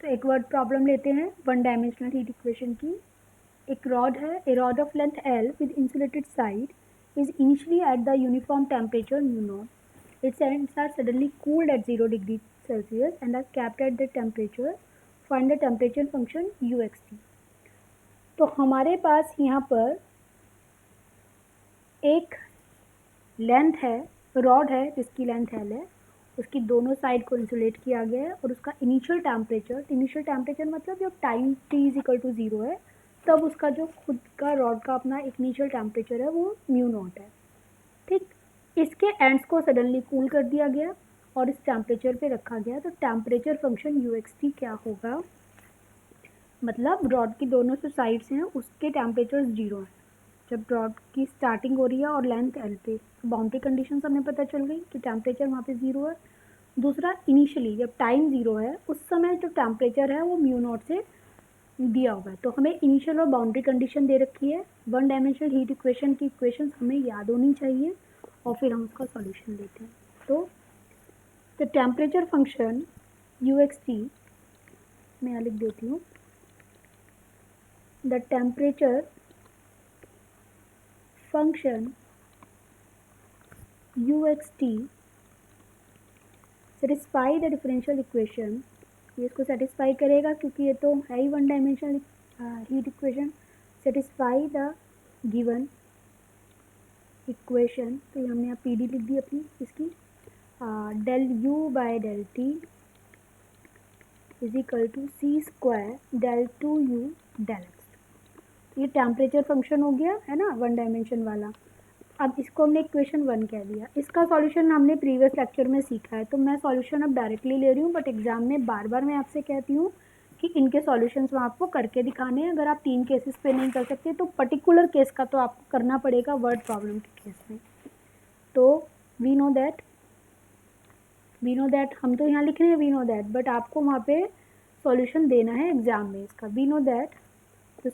तो एक word problem लेते हैं वन डायमेंशनल हीट इक्वेशन की। एक रॉड है, a rod of length L with insulated side is initially at the uniform temperature mu naught. Its ends are suddenly cooled at 0 degree Celsius and are capped at the temperature. Find the temperature function uxt. तो हमारे पास यहाँ पर एक length है, rod है जिसकी length L है, उसकी दोनों साइड को इंसुलेट किया गया है और उसका इनिशियल टेम्परेचर मतलब जब time t is equal to 0 है तब उसका जो खुद का रॉड का अपना एक इनिशियल टेम्परेचर है वो म्यू नॉट है। ठीक, इसके एंड्स को सडनली कूल कर दिया गया और इस टेम्परेचर पे रखा गया, तो टेम्परेचर फंक्शन uxt क्या होगा, मतलब रॉड की दोनों जो साइड्स हैं उसके टेम्परेचर 0 है जब रॉड की स्टार्टिंग हो रही है और लेंथ L पे। तो बाउंड्री कंडीशन हमें पता चल गई कि टेम्परेचर वहाँ पे 0 है। दूसरा, इनिशियली जब टाइम 0 है उस समय जो टेम्परेचर है वो म्यू नॉट से दिया हुआ है। तो हमें इनिशियल और बाउंड्री कंडीशन दे रखी है। वन डायमेंशनल हीट इक्वेशन की इक्वेशंस हमें याद होनी चाहिए और फिर हम उसका सॉल्यूशन लेते हैं। तो द टेम्परेचर फंक्शन uxt मैं यहाँ लिख देती हूँ, the temperature function uxt satisfy the differential equation, ये इसको सेटिस्फाई करेगा क्योंकि ये तो है ही one dimensional heat equation. Satisfy the given equation, तो हमने यहाँ पी डी लिख दी अपनी इसकी, del u by del t is equal to c square del two u del x. ये टेम्परेचर फंक्शन हो गया है ना वन डायमेंशन वाला। अब इसको हमने इक्वेशन 1 कह दिया। इसका सॉल्यूशन हमने प्रीवियस लेक्चर में सीखा है, तो मैं सॉल्यूशन अब डायरेक्टली ले रही हूँ, बट एग्जाम में बार बार मैं आपसे कहती हूँ कि इनके सॉल्यूशंस वहाँ आपको करके दिखाने हैं। अगर आप 3 केसेस पे नहीं कर सकते तो पर्टिकुलर केस का तो आपको करना पड़ेगा वर्ड प्रॉब्लम के केस में। तो वी नो दैट हम तो यहाँ लिख रहे हैं वी नो दैट, बट आपको वहाँ पे सॉल्यूशन देना है एग्जाम में इसका। We know that the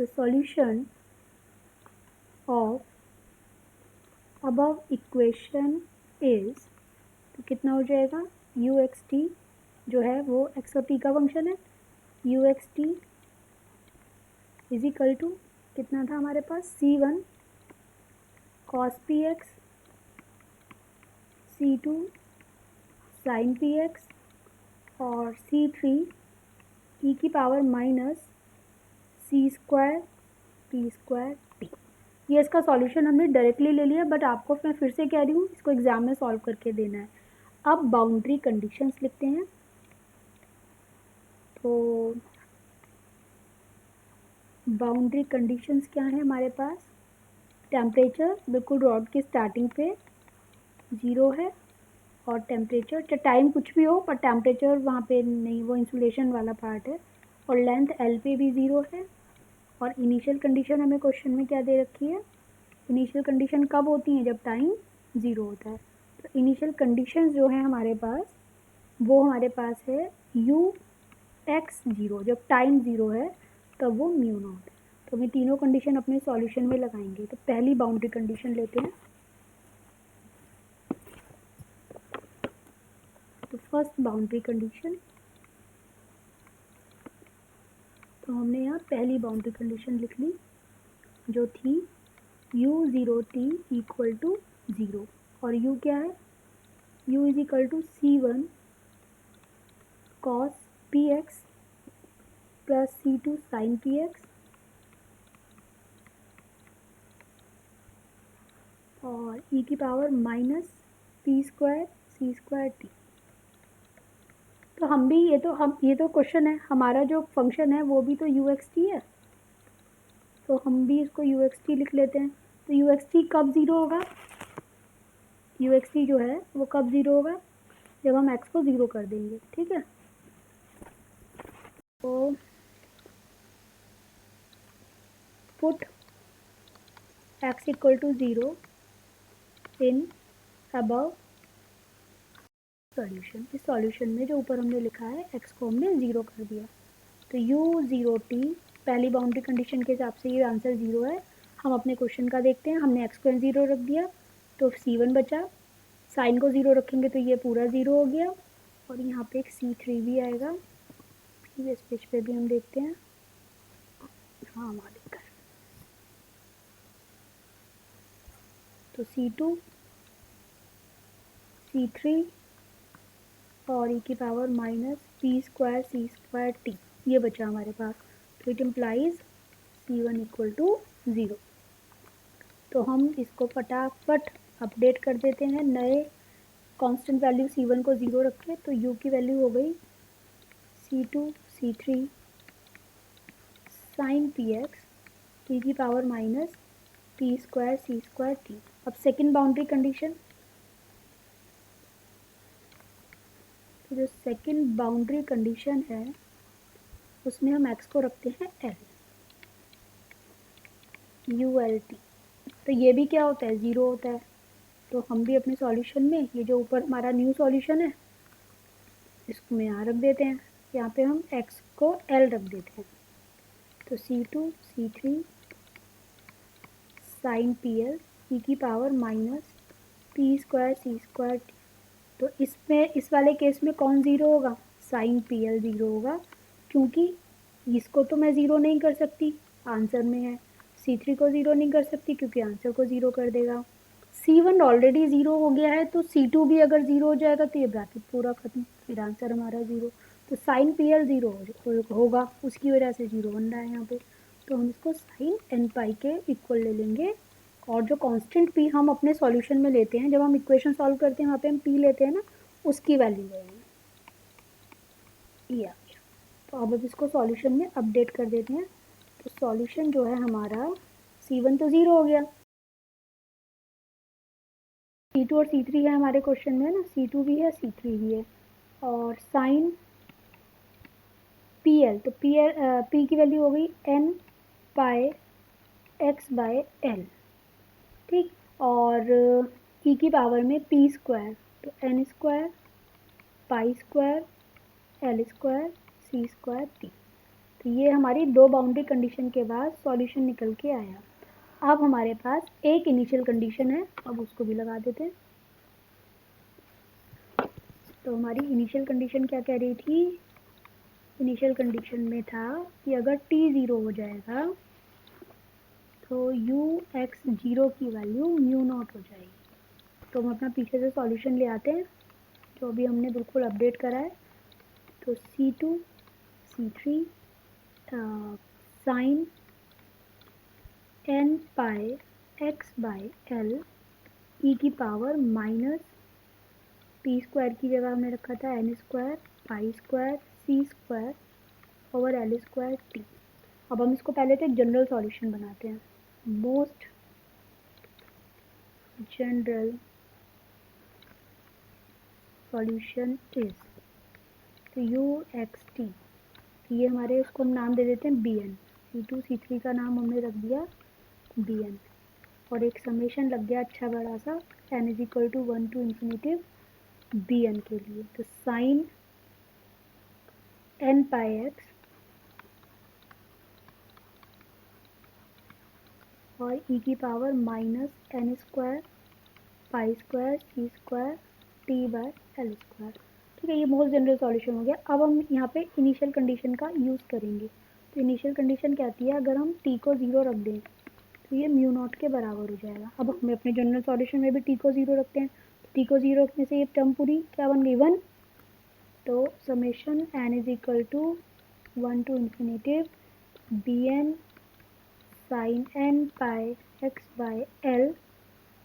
solution of above equation is, तो कितना हो जाएगा, uxt जो है वो x और t का फंक्शन है, uxt इज इक्वल टू कितना था हमारे पास, c1 cos px c2 sin px और c3 e की पावर माइनस सी स्क्वायर टी स्क्वायर टी। ये इसका सॉल्यूशन हमने डायरेक्टली ले लिया, बट आपको मैं फिर से कह रही हूँ इसको एग्जाम में सॉल्व करके देना है। अब बाउंड्री कंडीशंस लिखते हैं। तो बाउंड्री कंडीशंस क्या है हमारे पास, टेम्परेचर बिल्कुल रॉड की स्टार्टिंग पे 0 है और टेम्परेचर चाहे टाइम कुछ भी हो पर टेम्परेचर वहाँ पे नहीं, वो इंसुलेशन वाला पार्ट है, और लेंथ L पे भी 0 है। और इनिशियल कंडीशन हमें क्वेश्चन में क्या दे रखी है, इनिशियल कंडीशन कब होती हैं, जब टाइम 0 होता है। तो इनिशियल कंडीशंस जो है हमारे पास वो हमारे पास है ux0, जब टाइम 0 है तब वो म्यू नॉट है। तो हम तीनों कंडीशन अपने सॉल्यूशन में लगाएंगे। तो पहली बाउंड्री कंडीशन लेते हैं। तो फर्स्ट बाउंड्री कंडीशन, तो हमने यहाँ पहली बाउंड्री कंडीशन लिख ली जो थी u0t इक्वल टू 0, और u क्या है, u is equal to c1 cos px plus c2 sin px और e की power minus p square c square t। तो हम भी ये तो क्वेश्चन है, हमारा जो फंक्शन है वो भी तो uxt है, तो हम भी इसको uxt लिख लेते हैं। तो uxt कब 0 होगा, uxt जो है वो कब 0 होगा, जब हम x को 0 कर देंगे। ठीक है, तो put x equal to 0 in above solution. इस सॉल्यूशन में जो ऊपर हमने लिखा है x को हमने 0 कर दिया। तो u0t पहली बाउंड्री कंडीशन के हिसाब से ये आंसर 0 है। हम अपने क्वेश्चन का देखते हैं, हमने x को 0 रख दिया तो c1 बचा साइन को 0 रखेंगे तो ये पूरा 0 हो गया, और यहाँ पे एक C3 भी आएगा। इस पेज पे भी हम देखते हैं, हाँ वहाँ लिखा है, तो C2 C3 और e की पावर माइनस पी स्क्वायर सी स्क्वायर टी, ये बचा हमारे पास। तो it implies C1 equal to 0। तो हम इसको फटाफट अपडेट कर देते हैं, नए कांस्टेंट वैल्यू C1 को 0 रखें, तो u की वैल्यू हो गई C2 C3 sign P x ई की पावर माइनस पी स्क्वायर सी स्क्वायर टी। अब सेकेंड बाउंड्री कंडीशन, तो जो सेकेंड बाउंड्री कंडीशन है उसमें हम x को रखते हैं l, ULT। तो ये भी क्या होता है, 0 होता है। तो हम भी अपने सॉल्यूशन में ये जो ऊपर हमारा न्यू सॉल्यूशन है इसको में यहाँ रख देते हैं, यहाँ पे हम x को l रख देते हैं। तो C2 C3 sign P L E की पावर माइनस पी स्क्वायर सी स्क्वायर टी। तो इसमें इस वाले केस में कौन 0 होगा, साइन पी एल 0 होगा, क्योंकि इसको तो मैं 0 नहीं कर सकती, आंसर में है। C3 को 0 नहीं कर सकती क्योंकि आंसर को 0 कर देगा। C1 ऑलरेडी 0 हो गया है, तो C2 भी अगर 0 हो जाएगा तो ये ब्रैकेट पूरा खत्म, फिर आंसर हमारा 0। तो साइन पी एल 0 होगा, उसकी वजह से 0 बन रहा है यहाँ पे। तो हम इसको साइन एन पाई के इक्वल ले लेंगे, और जो कांस्टेंट p हम अपने सॉल्यूशन में लेते हैं, जब हम इक्वेशन सॉल्व करते हैं वहाँ पे हम p लेते हैं ना, उसकी वैल्यू रहेगी ये आ गया। तो अब इसको सॉल्यूशन में अपडेट कर देते हैं। तो सॉल्यूशन जो है हमारा C1 तो 0 हो गया, C2 और C3 है हमारे क्वेश्चन में ना, C2 भी है C3 भी है, और साइन PL, तो P की वैल्यू हो गई n pi x by l, ठीक। और e की पावर में p स्क्वायर, तो n square pi square l square सी स्क्वायर टी। तो ये हमारी दो बाउंड्री कंडीशन के बाद सॉल्यूशन निकल के आया। अब हमारे पास एक इनिशियल कंडीशन है, अब उसको भी लगा देते हैं। तो हमारी इनिशियल कंडीशन क्या कह रही थी, इनिशियल कंडीशन में था कि अगर t 0 हो जाएगा तो u x 0 की वैल्यू म्यू नॉट हो जाएगी। तो हम अपना पीछे से सॉल्यूशन ले आते हैं जो अभी हमने बिल्कुल अपडेट करा है। तो C2 C3 sign n pi x by l ई की पावर माइनस पी स्क्वायर की जगह हमने रखा था n स्क्वायर पाई स्क्वायर सी square over l square t. अब हम इसको पहले तो एक जनरल सॉल्यूशन बनाते हैं, मोस्ट जनरल सॉल्यूशन इज, तो यू एक्स टी, ये हमारे उसको हम नाम दे देते हैं बी एन। C2 C3 का नाम हमने रख दिया बी एन, और एक समेशन लग गया अच्छा बड़ा सा n is equal to 1 to infinitive B N के लिए। तो साइन n पाई एक्स और e की power minus n square pi square C square T by L square, ठीक है। ये मोस्ट जनरल सॉल्यूशन हो गया। अब हम यहाँ पे इनिशियल कंडीशन का यूज़ करेंगे। तो इनिशियल कंडीशन क्या आती है, अगर हम t को 0 रख दें तो ये म्यू नॉट के बराबर हो जाएगा। अब हमें अपने जनरल सॉल्यूशन में भी t को 0 रखते हैं, तो t को 0 रखने से ये टर्म पूरी क्या बन गई 1। तो summation n is equal to 1 to infinitive B N sine n pi x by l,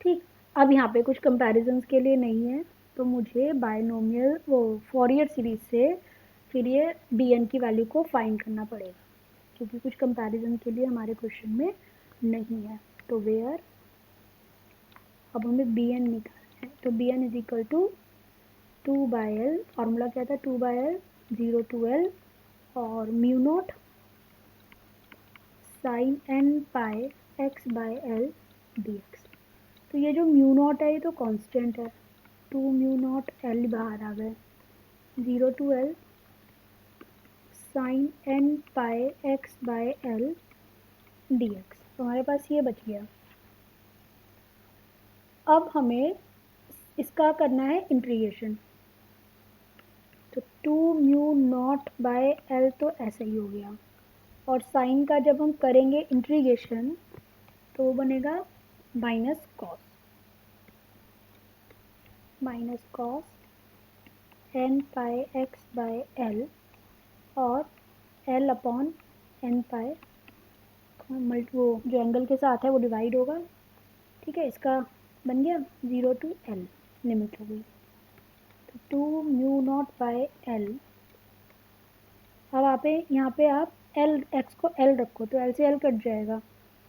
ठीक। अब यहाँ पे कुछ कंपैरिजन्स के लिए नहीं है, तो मुझे बायनोमियल वो फॉरियर सीरीज से फिर ये बी एन की वैल्यू को फाइंड करना पड़ेगा, क्योंकि कुछ कंपैरिजन के लिए हमारे क्वेश्चन में नहीं है। तो वेयर अब हमें बी एन निकालना है, तो B N is equal to 2 by L, formula क्या था 2 बाय एल 0 टू एल, और mu not sine N pi X by L D X. तो ये जो म्यू नॉट है ये तो कांस्टेंट है, 2 म्यू नॉट एल बाहर आ गए, 0 to L sine N pi X by L D X. तो हमारे पास ये बच गया। अब हमें इसका करना है इंटीग्रेशन, तो 2μ0/L तो ऐसा ही हो गया, और साइन का जब हम करेंगे इंटीग्रेशन तो वो बनेगा माइनस कॉस n πx/L और L/n π वो जो एंगल के साथ है वो डिवाइड होगा, ठीक है। इसका बन गया 0 to L लिमिट हो गई, तो 2μ0/L। अब यहाँ पे आप x को L रखो तो L से L कट जाएगा,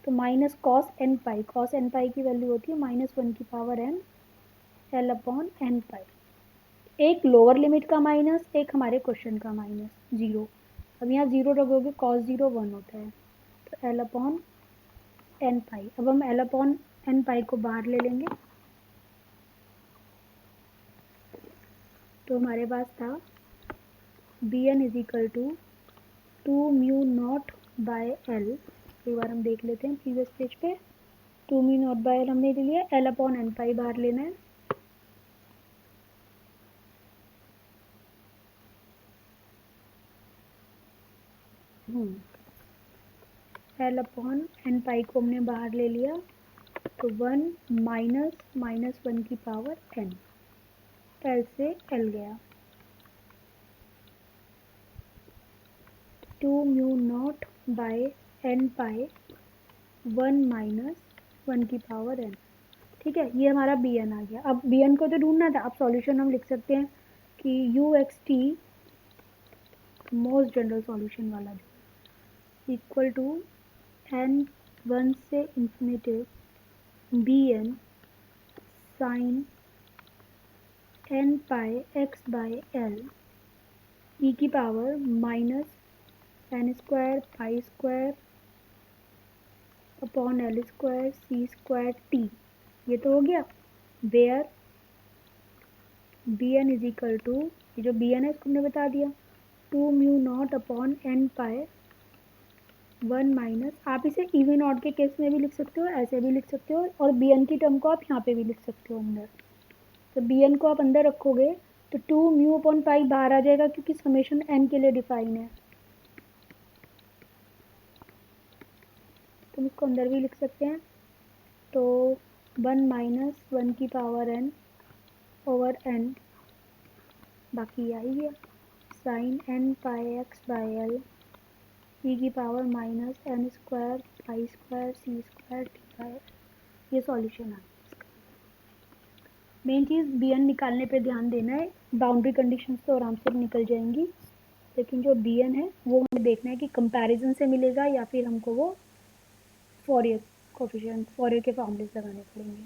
तो माइनस कॉस n π की वैल्यू होती है -1n L/n π। एक लोअर लिमिट का माइनस, एक हमारे क्वेश्चन का माइनस 0। अब यहाँ 0 रखोगे cos 0 1 होता है, तो L/n π। अब हम L/n π को बाहर ले लेंगे, तो हमारे पास था bn = 2μ0/L। एक बार हम देख लेते हैं प्रीवियस पेज पे, 2μ0/L हमने ले लिया, L/n π बाहर लेना है, L/n π को हमने बाहर ले लिया, तो 1 -1 की पावर n, L से L गया, 2μ0/n π 1 - 1 की पावर n, ठीक है। ये हमारा bn आ गया। अब bn को तो ढूंढना था, अब सॉल्यूशन हम लिख सकते हैं कि uxt मोस्ट जनरल सॉल्यूशन वाला जो इक्वल टू n1 से infinitive bn sin n πx/L e की पावर -n²π² L² C²t। ये तो हो गया। वेयर bn = ये जो bn है इसको हमने बता दिया 2μ0/n π 1 - आप इसे इवन ऑड के केस में भी लिख सकते हो, ऐसे भी लिख सकते हो, और bn की टर्म को आप यहाँ पे भी लिख सकते हो अंदर। तो bn को आप अंदर रखोगे तो 2μ/π बाहर आ जाएगा क्योंकि समेशन n के लिए डिफाइन है, तुम इसको अंदर भी लिख सकते हैं। तो 1 - 1 की पावर n ओवर n, बाकी आ ही गया, sin n πx/L e की पावर -n²π²C²t। ये सॉल्यूशन आ गया इसका। मेन चीज़ bn निकालने पे ध्यान देना है, बाउंड्री कंडीशंस तो आराम से निकल जाएंगी, लेकिन जो bn है वो हमें देखना है कि कंपैरिजन से मिलेगा या फिर हमको वो फॉरियर कोफिशिएंट, फॉरियर के फॉर्मूलेस लगाने पड़ेंगे।